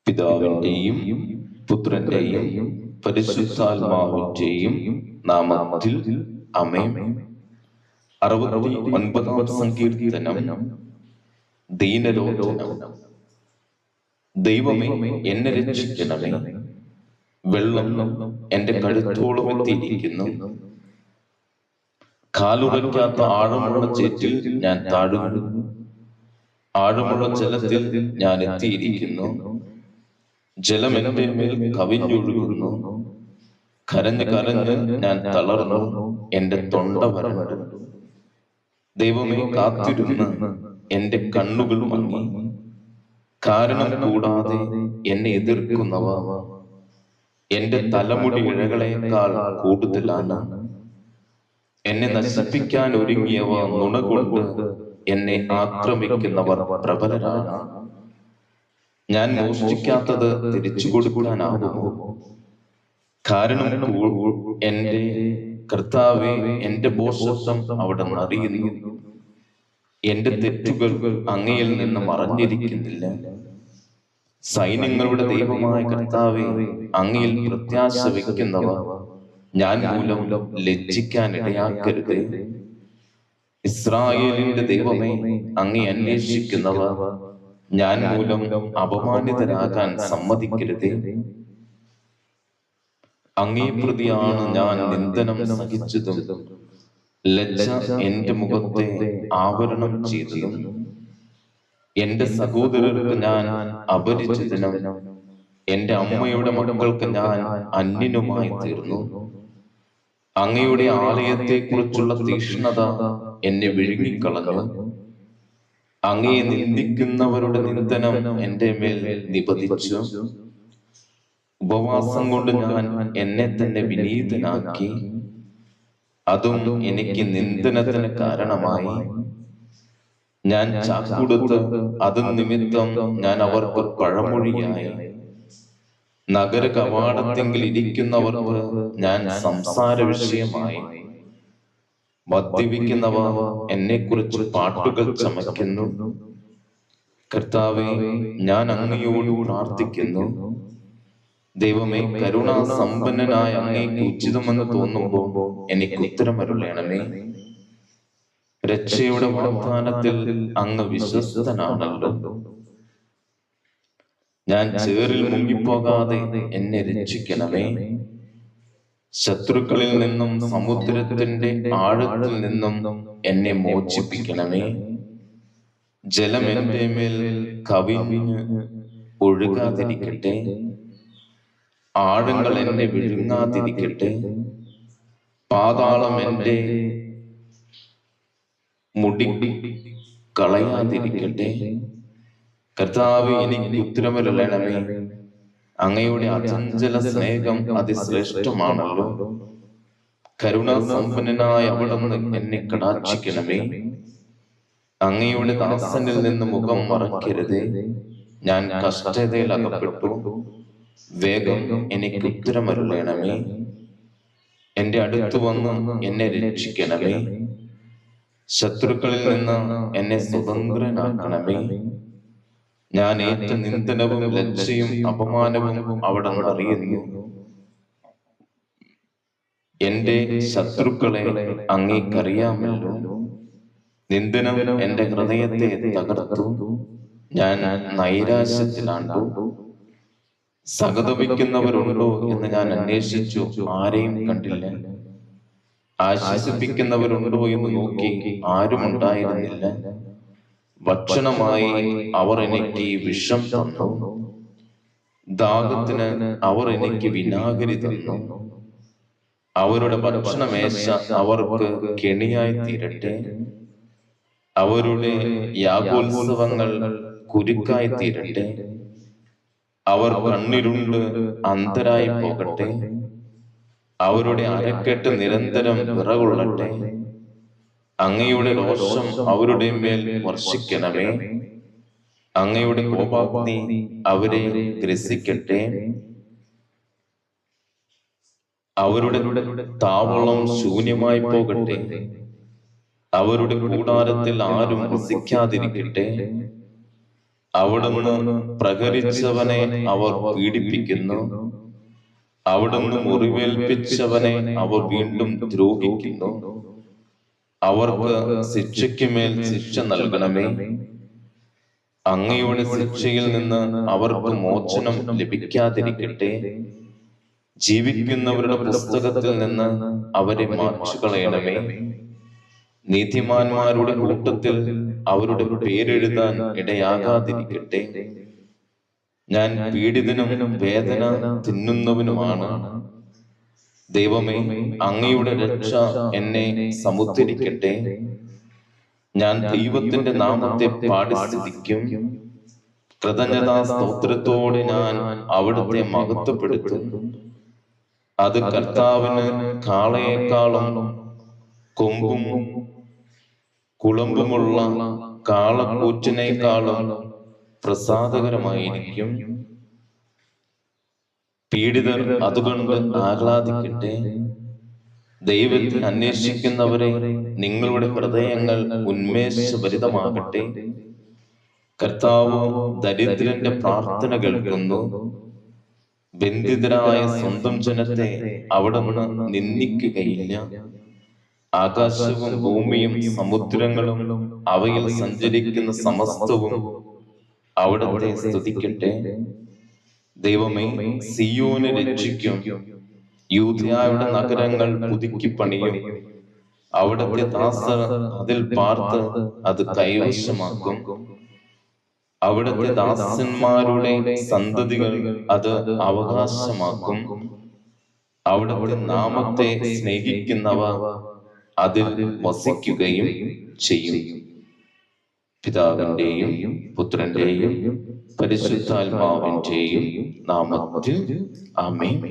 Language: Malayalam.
പിതാവിന്റെയും പുത്രന്റെയും പരിശുദ്ധാത്മാവിന്റെയും നാമത്തിൽ ആമേൻ. 69-ാം സങ്കീർത്തനം. ദീനരോധനം. ദൈവമേ, എന്നെ രക്ഷിക്കണമേ. വെള്ളം എന്റെ കഴുത്തോളം എത്തിയിരിക്കുന്നു. കാലുറയ്ക്കാത്ത ആഴമുള്ള ചേറ്റിൽ ഞാൻ താഴുന്നു. ആഴമുള്ള ജലത്തിൽ ഞാൻ എത്തിയിരിക്കുന്നു. ജലം എന്റെ മേൽ കവിഞ്ഞൊഴുകുന്നു. കരഞ്ഞ് കരഞ്ഞ് ഞാൻ തളർന്നു. എന്റെ തൊണ്ട വരണ്ടു. ദൈവമേ, കാത്തിരുന്ന് എന്റെ കണ്ണുകൾ മങ്ങി. കാരണം കൂടാതെ എന്നെ എതിർക്കുന്നവ എന്റെ തലമുടി ഇഴകളേക്കാൾ കൂടുതലാണ്. എന്നെ നശിപ്പിക്കാൻ ഒരുങ്ങിയവ നുണകൊണ്ട് എന്നെ ആക്രമിക്കുന്നവർ പ്രബലരാണ്. ഞാൻ മോഷ്ടിക്കാത്തത് തിരിച്ചു കൊടുക്കാനാകുമോ? കാരണം എന്റെ കർത്താവേ, എന്റെ ബോധം അവിടെ അറിയുന്നു. എന്റെ തെറ്റുകൾ അങ്ങയിൽ നിന്ന് മറഞ്ഞിരിക്കുന്നില്ല. സൈന്യങ്ങളുടെ ദൈവമായ കർത്താവേ, അങ്ങയിൽ പ്രത്യാശ വയ്ക്കുന്നവ ഞാൻ മൂലം ലജ്ജിക്കാൻ ഇടയാക്കരുത്. ഇസ്രായേലിന്റെ ദൈവമേ, അങ്ങേ അന്വേഷിക്കുന്നവ ഞാൻ മൂലം അപമാനിതരാകാൻ സമ്മതിക്കരുത്. അങ്ങേ പ്രതിയാണ് ഞാൻ നിന്ദനം സഹിച്ചതും ലജ്ജ എന്റെ മുഖത്തെ ആവരണം ചെയ്തതും. എന്റെ സഹോദരർക്ക് ഞാൻ അപരിചിതനും എന്റെ അമ്മയുടെ മക്കൾക്ക് ഞാൻ അന്യനുമായി തീർന്നു. അങ്ങയുടെ ആലയത്തെ കുറിച്ചുള്ള തീക്ഷ്ണത എന്നെ വിഴുങ്ങിക്കളഞ്ഞു. അങ്ങയെ നിന്ദിക്കുന്നവരുടെ നിന്ദനം എന്റെ മേൽ നിപതിച്ചു. ഉപവാസം കൊണ്ട് ഞാൻ എന്നെ തന്നെ വിനീതനാക്കി. അതും എനിക്ക് നിന്ദനത്തിന് കാരണമായി. ഞാൻ ചാക്കുടുത്ത് അത് നിമിത്തം ഞാൻ അവർക്ക് പഴമൊഴിയായി. നഗര കവാടത്തെങ്കിൽ ഇരിക്കുന്നവർക്ക് ഞാൻ സംസാര വിഷയമായി. മദ്യപിക്കുന്നവ എന്നെ കുറിച്ച് പാട്ടുകൾ ചമയ്ക്കുന്നു. കർത്താവേ, ഞാൻ അങ്ങയോട് പ്രാർത്ഥിക്കുന്നു. ദൈവമേ, കരുണാസമ്പന്നനായ അങ്ങേക്ക് ഉചിതമെന്ന് തോന്നുമ്പോൾ എനിക്ക് ഉത്തരമരുളണമേ. രക്ഷയുടെ വാഗ്ദാനത്തിൽ അങ്ങ് വിശ്വസ്തനാണല്ലോ. ഞാൻ ചേറിൽ മുങ്ങിപ്പോകാതെ എന്നെ രക്ഷിക്കണമേ. ശത്രുക്കളിൽ നിന്നും സമുദ്രത്തിന്റെ ആഴത്തിൽ നിന്നും എന്നെ മോചിപ്പിക്കണമേ. ജലം എന്റെ മേൽ കവിഞ്ഞ് ഒഴുകാതിരിക്കട്ടെ. ആഴങ്ങൾ എന്നെ വിഴുങ്ങാതിരിക്കട്ടെ. പാതാളം എന്റെ മുടി കളയാതിരിക്കട്ടെ. കർത്താവേ, എനിക്ക് ഉത്തരമരുളണമേ. അങ്ങയുടെ അചഞ്ചല സ്നേഹം അതിശ്രേഷ്ഠമാണല്ലോ. കരുണാസമ്പന്നനായ അവിടുന്ന് എന്നെ കടാക്ഷിക്കണമേ. അങ്ങയുടെ ദാസനിൽ നിന്ന് മുഖം മറക്കരുതേ. ഞാൻ കഷ്ടതയിൽ അകപ്പെട്ടു. വേഗം എനിക്ക് ഉത്തരമരുളണമേ. എന്റെ അടുത്ത് വന്ന് എന്നെ രക്ഷിക്കണമേ. ശത്രുക്കളിൽ നിന്ന് എന്നെ സ്വതന്ത്രനാക്കണമേ. ഞാൻ ഏറ്റ നിന്ദനവും ലജ്ജയും അപമാനവും അവിടെ അറിയുന്നു. എന്റെ ശത്രുക്കളെ അങ്ങേക്കറിയാമല്ലോ. നിന്ദനം എന്റെ ഹൃദയത്തെ തകർത്തു. ഞാൻ നൈരാശ്യത്തിലാണ്ടു. സഹതപിക്കുന്നവരുണ്ടോ എന്ന് ഞാൻ അന്വേഷിച്ചു, ആരെയും കണ്ടില്ല. ആശ്വസിപ്പിക്കുന്നവരുണ്ടോ എന്ന് നോക്കി, ആരും ഉണ്ടായിരുന്നില്ല. ഭക്ഷണമായി അവർ എനിക്ക് വിഷം തന്നു. ദാഹത്തിന് അവർ എനിക്ക് വിനാഗിരി തന്നു. അവരുടെ ഭക്ഷണമേശ അവർക്ക് കെണിയായി തീരട്ടെ. അവരുടെ യാഗോത്സവങ്ങൾ കുരുക്കായി തീരട്ടെ. അവർ കണ്ണിരുണ്ട് അന്ധരായി പോകട്ടെ. അവരുടെ അരക്കെട്ട് നിരന്തരം വിറകൊള്ളട്ടെ. അങ്ങയുടെ രോഷം അവരുടെ മേൽ വർഷിക്കണമേ. അങ്ങയുടെ കോപാഗ്നി അവരെ ഗ്രസിക്കട്ടെ. അവരുടെ താവളം ശൂന്യമായി പോകട്ടെ. അവരുടെ കൂടാരത്തിൽ ആരും വസിക്കാതിരിക്കട്ടെ. അവിടുന്ന് പ്രഹരിച്ചവനെ അവർ പീഡിപ്പിക്കുന്നു. അവിടുന്ന് മുറിവേൽപ്പിച്ചവനെ അവർ വീണ്ടും ദ്രോഹിക്കുന്നു. അവർക്ക് ശിക്ഷയ്ക്കുമേൽ ശിക്ഷ നൽകണമേ. അങ്ങയുടെ ശിക്ഷയിൽ നിന്ന് അവർക്ക് മോചനം ലഭിക്കാതിരിക്കട്ടെ. ജീവിക്കുന്നവരുടെ പുസ്തകത്തിൽ നിന്ന് അവരെ മായ്ച്ചുകളയണമേ. നീതിമാന്മാരുടെ കൂട്ടത്തിൽ അവരുടെ പേരെഴുതാൻ ഇടയാകാതിരിക്കട്ടെ. ഞാൻ പീഡിതനും വേദന തിന്നുന്നവനുമാണ്. ദൈവമേ, അങ്ങയുടെ രക്ഷ എന്നെ സമുദ്ധരിക്കട്ടെ. ഞാൻ ദൈവത്തിന്റെ നാമത്തെ പാടി സ്തുതിക്കും. കൃതജ്ഞതാ സ്തോത്രത്തോടെ ഞാൻ അവിടുത്തെ മഹത്വപ്പെടുത്തും. അത് കർത്താവിന് കാളയേക്കാളും കൊമ്പും കുളമ്പുമുള്ള കാളക്കൂറ്റിനേക്കാളും പ്രസാദകരമായിരിക്കും. പീഡിതർ അതുകൊണ്ട് ആഹ്ലാദിക്കട്ടെ. ദൈവത്തെ അന്വേഷിക്കുന്നവരെ, നിങ്ങളുടെ ഹൃദയങ്ങൾ ഉന്മേഷഭരിതമാകട്ടെ. കർത്താവ് ദരിദ്രന്റെ പ്രാർത്ഥന കേൾക്കുന്നു. ബന്ധിതരായ സ്വന്തം ജനത്തെ അവിടുന്ന് നിന്ദിക്കുകയില്ല. ആകാശവും ഭൂമിയും സമുദ്രങ്ങളും അവയിൽ സഞ്ചരിക്കുന്ന സമസ്തവും അവിടുത്തെ സ്തുതിക്കട്ടെ. ദൈവമേ, സിയോനെ രക്ഷിക്കും. യൂദയായുടെ നഗരങ്ങൾ പുതുക്കി പണിയും. അവിടുത്തെ ദാസർ അതിൽ പാർത്ത് അത് കൈവശമാക്കും. അവിടുത്തെ ദാസന്മാരുടെ സന്തതികൾ അത് അവകാശമാക്കും. അവിടുത്തെ നാമത്തെ സ്നേഹിക്കുന്നവ അതിൽ വസിക്കുകയും ചെയ്യും. പിതാവിന്റെയും പുത്രന്റെയും പരിശുദ്ധാത്മാവിന്റെയും നാമത്തിൽ ആമേൻ.